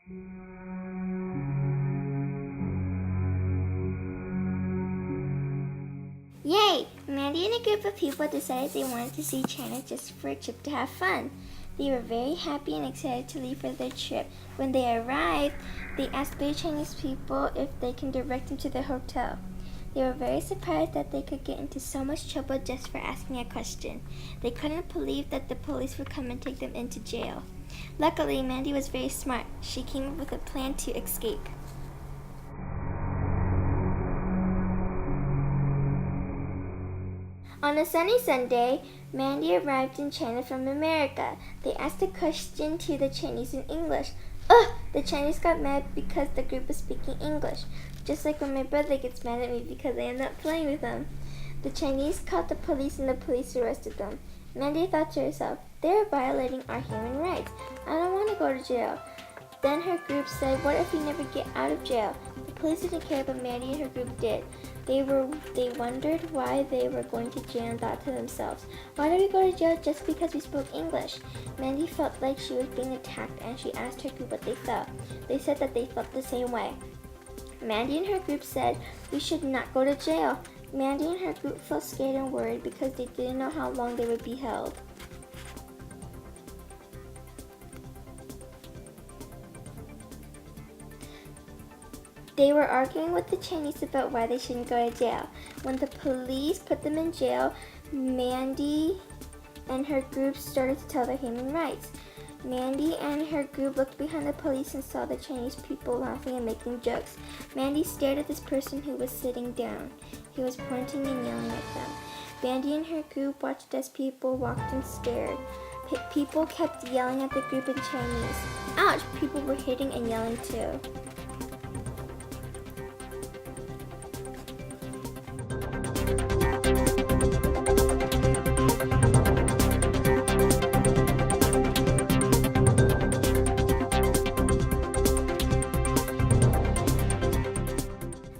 Yay! Mandy and a group of people decided they wanted to see China just for a trip to have fun. They were very happy and excited to leave for their trip. When they arrived, they asked the Chinese people if they can direct them to the hotel. They were very surprised that they could get into so much trouble just for asking a question. They couldn't believe that the police would come and take them into jail. Luckily, Mandy was very smart. She came up with a plan to escape. On a sunny Sunday, Mandy arrived in China from America. They asked a question to the Chinese in English. Ugh! The Chinese got mad because the group was speaking English, just like when my brother gets mad at me because I am not playing with him. The Chinese called the police and the police arrested them. Mandy thought to herself, they are violating our human rights. I don't want to go to jail. Then her group said, what if we never get out of jail? The police didn't care, but Mandy and her group did. They wondered why they were going to jail and thought to themselves, why did we go to jail just because we spoke English? Mandy felt like she was being attacked and she asked her group what they felt. They said that they felt the same way. Mandy and her group said, we should not go to jail. Mandy and her group felt scared and worried because they didn't know how long they would be held. They were arguing with the Chinese about why they shouldn't go to jail. When the police put them in jail, Mandy and her group started to tell their human rights. Mandy and her group looked behind the police and saw the Chinese people laughing and making jokes. Mandy stared at this person who was sitting down. He was pointing and yelling at them. Mandy and her group watched as people walked and stared. People kept yelling at the group in Chinese. Ouch! People were hitting and yelling too.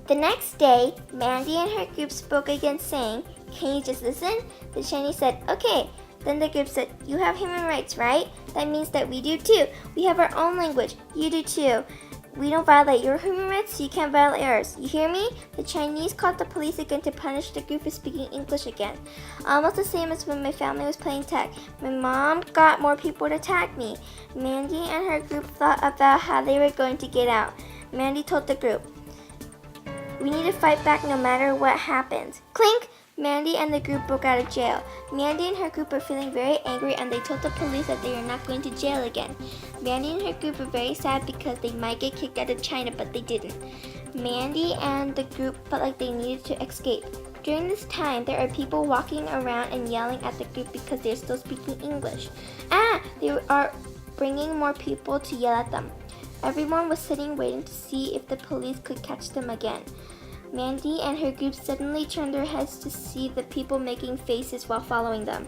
The next day, Mandy and her group spoke again saying, can you just listen? The Chinese said, okay. Then the group said, you have human rights, right? That means that we do too. We have our own language. You do too. We don't violate your human rights, so you can't violate ours. You hear me? The Chinese called the police again to punish the group for speaking English again. Almost the same as when my family was playing tag. My mom got more people to tag me. Mandy and her group thought about how they were going to get out. Mandy told the group, we need to fight back no matter what happens. Clink! Mandy and the group broke out of jail. Mandy and her group were feeling very angry and they told the police that they are not going to jail again. Mandy and her group were very sad because they might get kicked out of China, but they didn't. Mandy and the group felt like they needed to escape. During this time, there are people walking around and yelling at the group because they're still speaking English. They are bringing more people to yell at them. Everyone was sitting waiting to see if the police could catch them again. Mandy and her group suddenly turned their heads to see the people making faces while following them.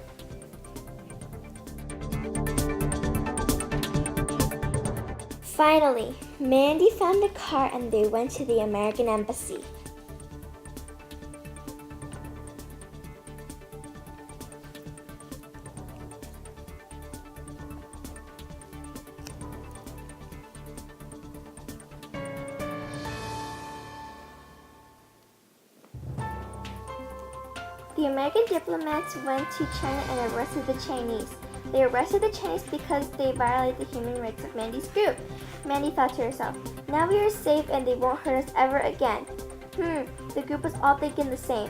Finally, Mandy found a car and they went to the American embassy. The American diplomats went to China and arrested the Chinese. They arrested the Chinese because they violated the human rights of Mandy's group. Mandy thought to herself, now we are safe and they won't hurt us ever again. The group was all thinking the same.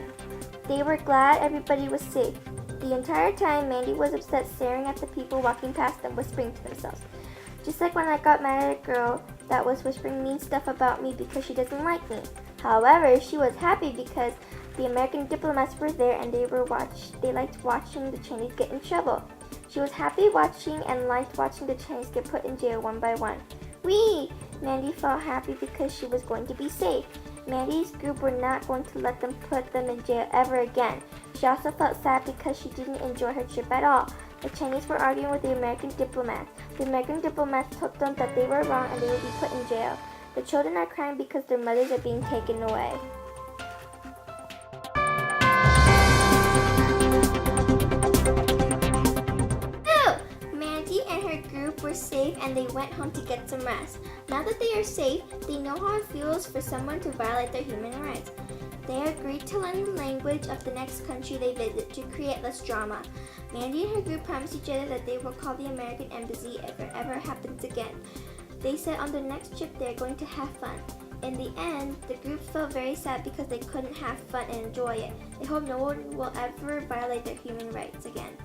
They were glad everybody was safe. The entire time, Mandy was upset, staring at the people walking past them, whispering to themselves. Just like when I got mad at a girl that was whispering mean stuff about me because she doesn't like me. However, she was happy because the American diplomats were there and they liked watching the Chinese get in trouble. She was happy watching and liked watching the Chinese get put in jail one by one. Whee! Mandy felt happy because she was going to be safe. Mandy's group were not going to let them put them in jail ever again. She also felt sad because she didn't enjoy her trip at all. The Chinese were arguing with the American diplomats. The American diplomats told them that they were wrong and they would be put in jail. The children are crying because their mothers are being taken away. Mandy and her group were were safe and they went home to get some rest. Now that they are safe, they know how it feels for someone to violate their human rights. They agreed to learn the language of the next country they visit to create less drama. Mandy and her group promised each other that they will call the American Embassy if it ever happens again. They said on their next trip they are going to have fun. In the end, the group felt very sad because they couldn't have fun and enjoy it. They hope no one will ever violate their human rights again.